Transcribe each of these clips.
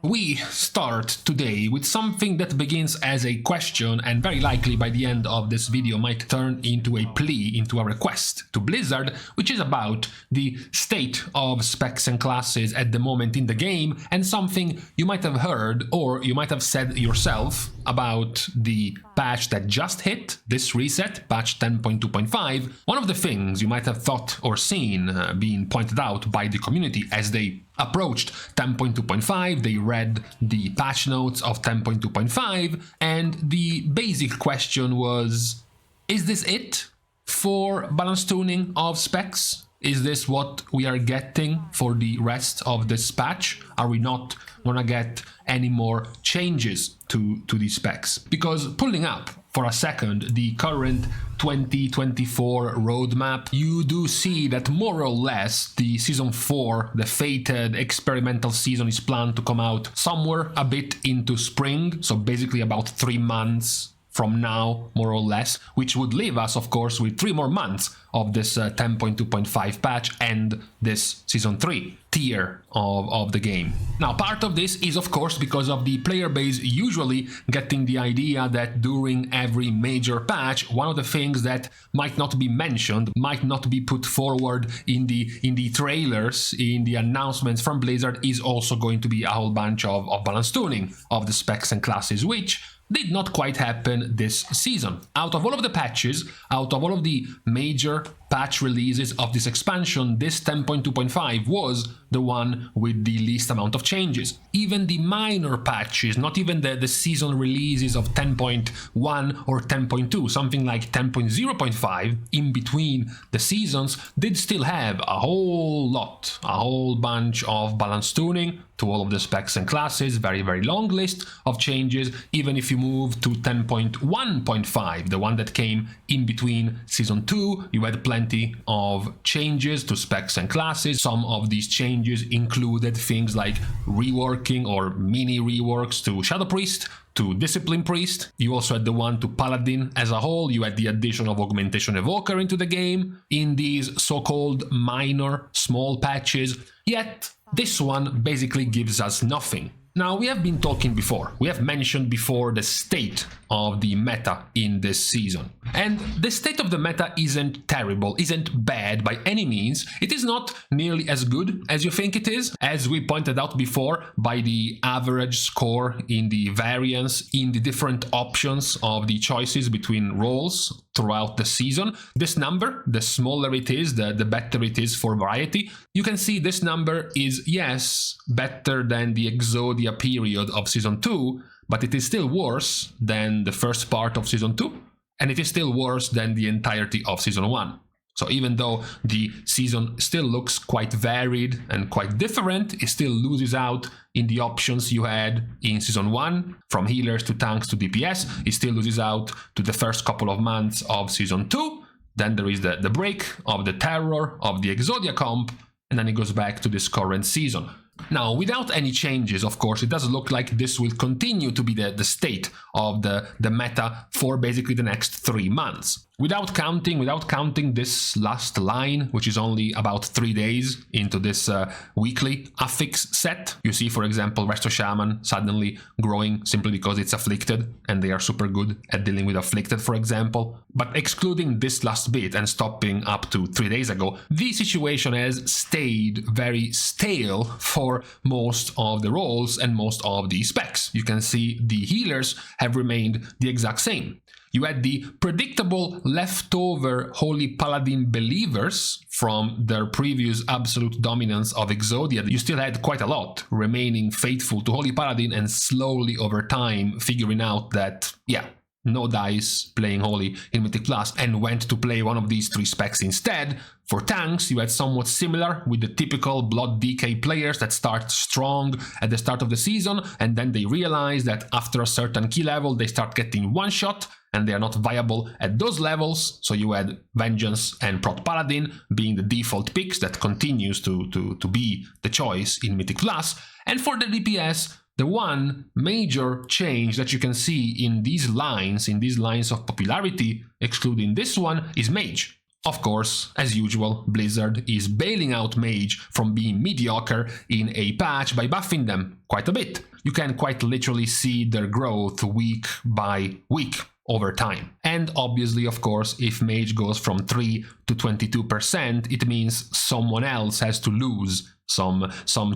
We start today with something that begins as a question and very likely by the end of this video might turn into a plea, into a request to Blizzard, which is about the state of specs and classes at the moment in the game, and something you might have heard or you might have said yourself about the patch that just hit, this reset, patch 10.2.5. One of the things you might have thought or seen being pointed out by the community as they approached 10.2.5, they read the patch notes of 10.2.5, and the basic question was, is this it for balance tuning of specs? Is this what we are getting for the rest of this patch? Are we not gonna get any more changes to these specs? Because pulling up for a second the current 2024 roadmap, you do see that more or less the Season 4, the fated experimental season, is planned to come out somewhere a bit into spring, so basically about 3 months from now, more or less, which would leave us, of course, with 3 more months of this 10.2.5 patch and this Season 3 tier of the game. Now, part of this is, of course, because of the player base usually getting the idea that during every major patch, one of the things that might not be mentioned, might not be put forward in the trailers, in the announcements from Blizzard, is also going to be a whole bunch of balance tuning of the specs and classes, which did not quite happen this season. Out of all of the patches, out of all of the major patch releases of this expansion, this 10.2.5 was the one with the least amount of changes. Even the minor patches, not even the season releases of 10.1 or 10.2, something like 10.0.5 in between the seasons, did still have a whole bunch of balance tuning to all of the specs and classes, very long list of changes. Even if you move to 10.1.5, the one that came in between Season 2, you had plenty of changes to specs and classes. Some of these changes included things like reworking or mini reworks to Shadow Priest, to Discipline Priest. You also had the one to Paladin as a whole. You had the addition of Augmentation Evoker into the game in these so-called minor, small patches. Yet, this one basically gives us nothing. Now, we have been talking before, we have mentioned before the state of the meta in this season. And the state of the meta isn't terrible, isn't bad by any means. It is not nearly as good as you think it is, as we pointed out before by the average score in the variance in the different options of the choices between roles throughout the season. This number, the smaller it is, the better it is for variety. You can see this number is, yes, better than the Exodia period of Season 2, but it is still worse than the first part of Season 2, and it is still worse than the entirety of Season 1. So even though the season still looks quite varied and quite different, it still loses out in the options you had in Season 1, from healers to tanks to DPS. It still loses out to the first couple of months of Season 2. Then there is the break of the Terror, of the Exodia comp, and then it goes back to this current season. Now, without any changes, of course, it does look like this will continue to be the state of the meta for basically the next 3 months. Without counting this last line, which is only about 3 days into this weekly affix set. You see, for example, Resto Shaman suddenly growing simply because it's afflicted, and they are super good at dealing with afflicted, for example. But excluding this last bit and stopping up to 3 days ago, the situation has stayed very stale for most of the roles and most of the specs. You can see the healers have remained the exact same. You had the predictable leftover Holy Paladin believers from their previous absolute dominance of Exodia. You still had quite a lot remaining faithful to Holy Paladin and slowly over time figuring out that, yeah, no dice playing Holy in Mythic Plus, and went to play one of these 3 specs instead. For tanks, you had somewhat similar with the typical Blood DK players that start strong at the start of the season, and then they realize that after a certain key level they start getting one-shot, and they are not viable at those levels. So you had Vengeance and Prot Paladin being the default picks that continues to be the choice in Mythic Plus. And for the DPS, the one major change that you can see in these lines of popularity, excluding this one, is Mage. Of course, as usual, Blizzard is bailing out Mage from being mediocre in a patch by buffing them quite a bit. you can quite literally see their growth week by week over time. And obviously, of course, if mage goes from 3 to 22%, it means someone else has to lose some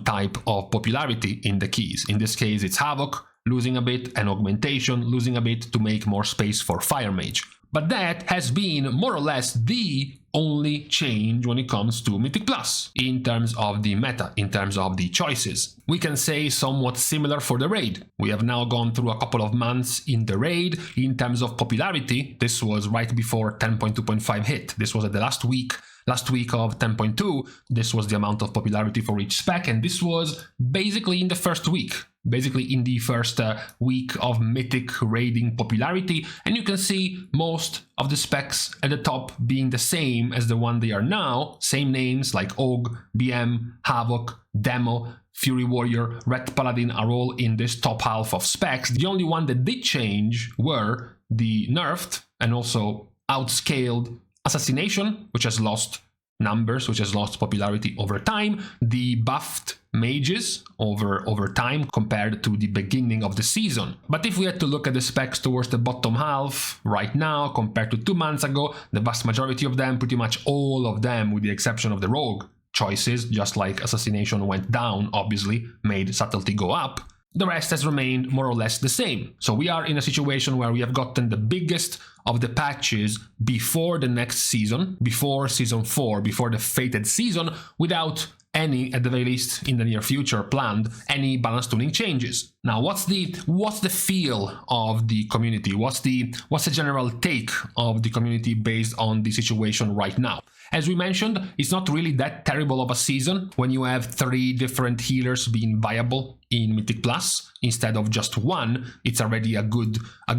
type of popularity in the keys. In this case, it's Havoc losing a bit and Augmentation losing a bit to make more space for Fire Mage. But that has been more or less the only change when it comes to Mythic Plus in terms of the meta, in terms of the choices. We can say somewhat similar for the raid. We have now gone through a couple of months in the raid. In terms of popularity, this was right before 10.2.5 hit. This was at the last week of 10.2. This was the amount of popularity for each spec, and this was basically in the first week. Basically in the first week of Mythic raiding popularity, and you can see most of the specs at the top being the same as the one they are now. Same names like Og, BM, Havoc, Demo, Fury Warrior, Red Paladin are all in this top half of specs. The only one that did change were the nerfed and also outscaled Assassination, which has lost numbers, which has lost popularity over time, the buffed mages over time compared to the beginning of the season. But if we had to look at the specs towards the bottom half right now compared to 2 months ago, the vast majority of them, pretty much all of them with the exception of the rogue choices, just like Assassination went down, obviously made subtlety go up, the rest has remained more or less the same. So we are in a situation where we have gotten the biggest of the patches before the next season, before Season 4, before the fated season, without any, at the very least in the near future, planned any balance tuning changes. Now, what's the feel of the community? What's the general take of the community based on the situation right now? As we mentioned, it's not really that terrible of a season when you have 3 different healers being viable in Mythic Plus instead of just 1. It's already a good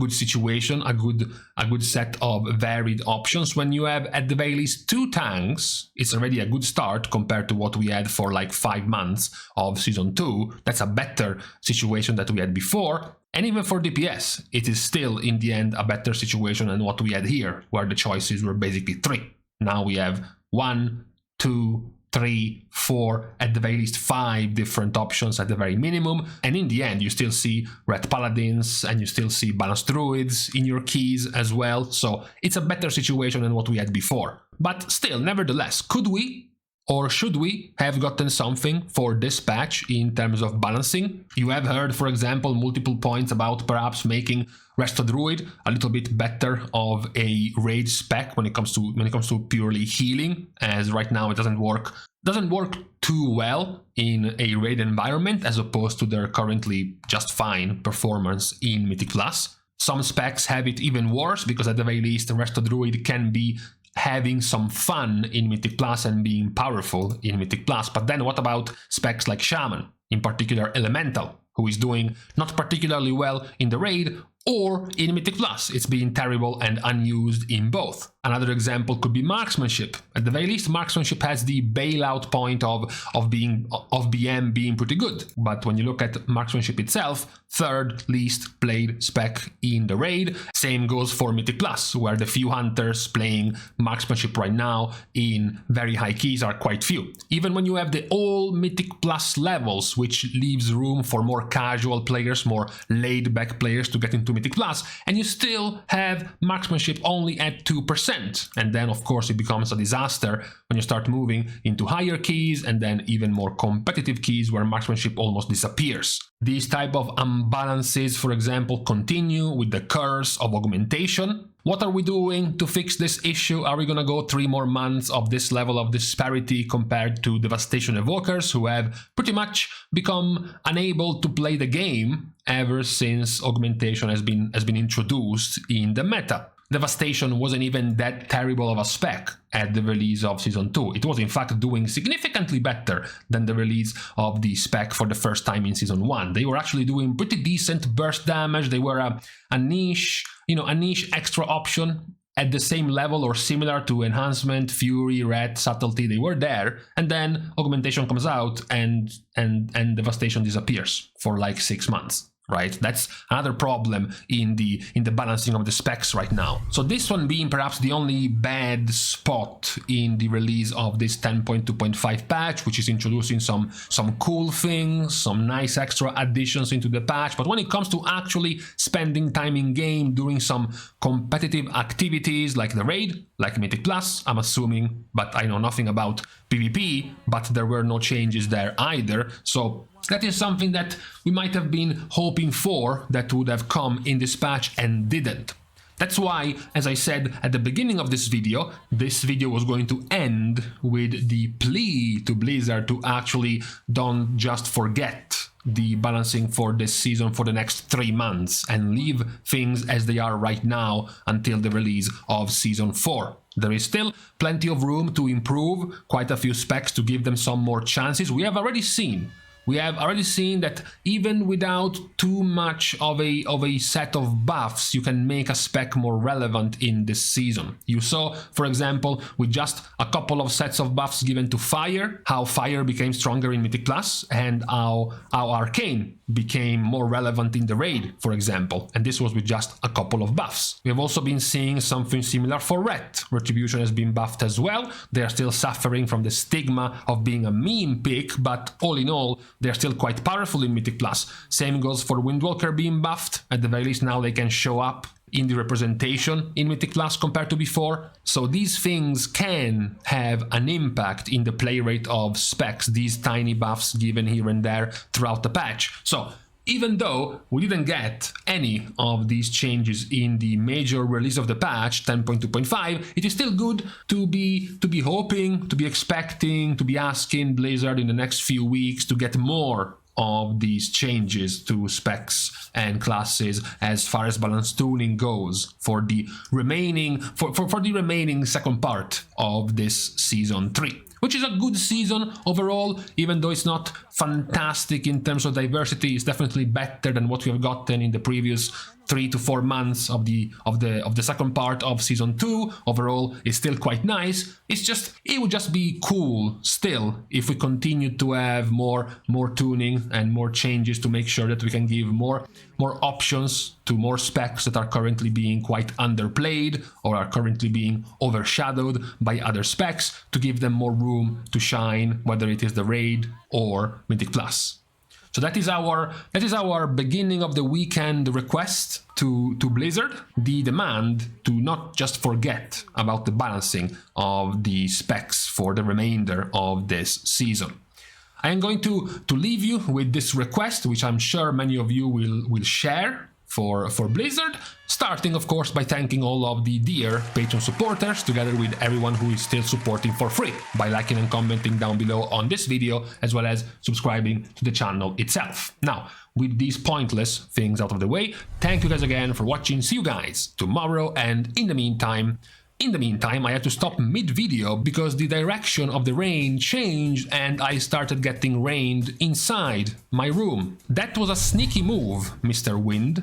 situation, a good set of varied options. When you have at the very least 2 tanks, it's already a good start compared to what we had for like 5 months of Season 2. That's a better situation that we had before. And even for DPS, it is still in the end a better situation than what we had here, where the choices were basically 3. Now we have 1, 2, 3, 4, at the very least 5 different options at the very minimum. And in the end, you still see Red Paladins and you still see Balanced Druids in your keys as well. So it's a better situation than what we had before. But still, nevertheless, could we or should we have gotten something for this patch in terms of balancing? You have heard, for example, multiple points about perhaps making Resto Druid a little bit better of a raid spec when it comes to purely healing, as right now it doesn't work too well in a raid environment as opposed to their currently just fine performance in Mythic Plus. Some specs have it even worse because at the very least Resto Druid can be having some fun in Mythic Plus and being powerful in Mythic Plus. But then what about specs like Shaman, in particular Elemental, who is doing not particularly well in the raid or in Mythic Plus? It's being terrible and unused in both. Another example could be Marksmanship. At the very least, Marksmanship has the bailout point of BM being pretty good. But when you look at Marksmanship itself, 3rd least played spec in the raid. Same goes for Mythic Plus, where the few hunters playing Marksmanship right now in very high keys are quite few. Even when you have the all Mythic Plus levels, which leaves room for more casual players, more laid-back players to get into Mythic Plus, and you still have Marksmanship only at 2%. And then, of course, it becomes a disaster when you start moving into higher keys and then even more competitive keys where Marksmanship almost disappears. These type of imbalances, for example, continue with the curse of Augmentation. What are we doing to fix this issue? Are we gonna go 3 more months of this level of disparity compared to Devastation Evokers, who have pretty much become unable to play the game ever since Augmentation has been introduced in the meta? Devastation wasn't even that terrible of a spec at the release of Season 2. It was in fact doing significantly better than the release of the spec for the first time in Season 1. They were actually doing pretty decent burst damage. They were a niche extra option at the same level or similar to Enhancement, Fury, Red, Subtlety. They were there, and then Augmentation comes out and Devastation disappears for like 6 months. right? That's another problem in the balancing of the specs right now. So this one being perhaps the only bad spot in the release of this 10.2.5 patch, which is introducing some cool things, some nice extra additions into the patch. But when it comes to actually spending time in game, doing some competitive activities like the raid, like Mythic Plus, I'm assuming, but I know nothing about PvP, but there were no changes there either. So that is something that we might have been hoping for that would have come in this patch and didn't. That's why, as I said at the beginning of this video was going to end with the plea to Blizzard to actually don't just forget the balancing for this season for the next 3 months and leave things as they are right now until the release of Season 4. There is still plenty of room to improve, quite a few specs to give them some more chances. We have already seen that even without too much of a set of buffs, you can make a spec more relevant in this season. You saw, for example, with just a couple of sets of buffs given to Fire, how Fire became stronger in Mythic Plus, and how Arcane became more relevant in the raid, for example. And this was with just a couple of buffs. We have also been seeing something similar for Ret. Retribution has been buffed as well. They are still suffering from the stigma of being a meme pick, but all in all, they're still quite powerful in Mythic Plus. Same goes for Windwalker being buffed. At the very least, now they can show up in the representation in Mythic Plus compared to before. So these things can have an impact in the play rate of specs, these tiny buffs given here and there throughout the patch. So even though we didn't get any of these changes in the major release of the patch 10.2.5, it is still good to be hoping, to be expecting, to be asking Blizzard in the next few weeks to get more of these changes to specs and classes as far as balance tuning goes for the remaining second part of this season 3, which is a good season overall. Even though it's not fantastic in terms of diversity, it's definitely better than what we have gotten in the previous 3 to 4 months of the second part of season 2. Overall, it's still quite nice. It would just be cool still if we continue to have more tuning and more changes to make sure that we can give more options to more specs that are currently being quite underplayed or are currently being overshadowed by other specs, to give them more room to shine, whether it is the raid or Mythic Plus. So that is our beginning of the weekend request to Blizzard, the demand to not just forget about the balancing of the specs for the remainder of this season. I am going to leave you with this request, which I'm sure many of you will share for Blizzard, starting of course by thanking all of the dear Patreon supporters, together with everyone who is still supporting for free by liking and commenting down below on this video, as well as subscribing to the channel itself. Now, with these pointless things out of the way, thank you guys again for watching. See you guys tomorrow, and in the meantime, I had to stop mid-video because the direction of the rain changed and I started getting rained inside my room. That was a sneaky move, Mr. Wind.